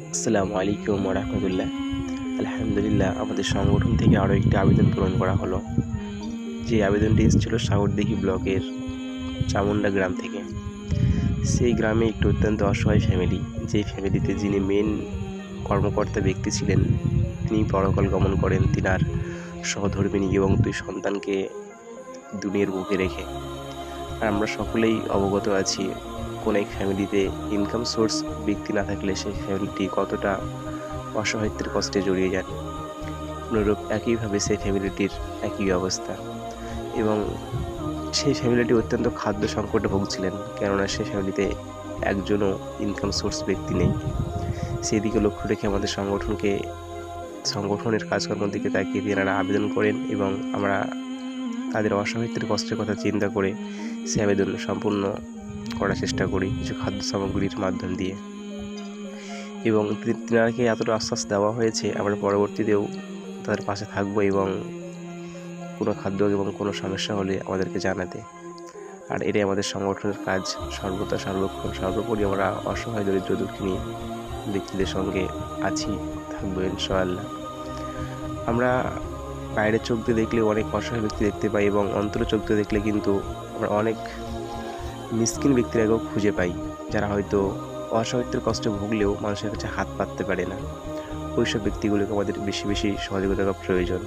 আসসালামু আলাইকুম ওয়া রাহমাতুল্লাহ। আলহামদুলিল্লাহ, আমাদের সংগঠন থেকে আরও একটি আবেদন পূরণ করা হলো। যে আবেদনটি এসেছিল সাগরদিঘি ব্লকের চামুন্ডা গ্রাম থেকে। সেই গ্রামে একটি অত্যন্ত অসহায় ফ্যামিলি, যেই ফ্যামিলিতে যিনি মেন কর্মকর্তা ব্যক্তি ছিলেন, তিনি পরকাল গমন করেন তিনার সহধর্মিণী এবং 2 সন্তানকে দুনিয়ার বুকে রেখে। আর আমরা সকলেই অবগত আছি, কোনো এক ফ্যামিলিতে ইনকাম সোর্স ব্যক্তি না থাকলে সেই ফ্যামিলিটি কতটা অসহায়ত্বের কষ্টে জড়িয়ে যান। অনুরূপ একইভাবে সেই ফ্যামিলিটির একই অবস্থা, এবং সেই ফ্যামিলিটি অত্যন্ত খাদ্য সংকটে ভুগছিলেন, কেননা সেই ফ্যামিলিতে একজনও ইনকাম সোর্স ব্যক্তি নেই। সেই দিকে লক্ষ্য রেখে আমাদের সংগঠনের কাজকর্মের দিকে তাকিয়ে তেনারা আবেদন করেন, এবং আমরা তাদের অসহায়ত্বের কষ্টের কথা চিন্তা করে সেই আবেদন সম্পূর্ণ করার চেষ্টা করি কিছু খাদ্য সামগ্রীর মাধ্যম দিয়ে। এবং তেনাকে এতটা আশ্বাস দেওয়া হয়েছে, আমরা পরবর্তীতেও তাদের পাশে থাকবো এবং কোনো খাদ্য এবং কোনো সমস্যা হলে আমাদেরকে জানাতে। আর এটাই আমাদের সংগঠনের কাজ। সর্বদা সর্বক্ষণ সর্বোপরি আমরা অসহায় দরিদ্র দুঃখিনী ব্যক্তিদের সঙ্গে আছি, থাকবো ইনশাআল্লাহ। আমরা বাইরের চোখ দিয়ে দেখলে অনেক অসহায় ব্যক্তি দেখতে পাই, এবং অন্তরের চোখ দিয়ে দেখলে কিন্তু আমরা অনেক মিসকিন ব্যক্তিরাকেও খুঁজে পাই, যারা হয়তো অসহায়ত্বের কষ্টে ভুগলেও মানুষের কাছে হাত পাততে পারে না। ওইসব ব্যক্তিগুলোকে আমাদের বেশি বেশি সহযোগিতা করা প্রয়োজন।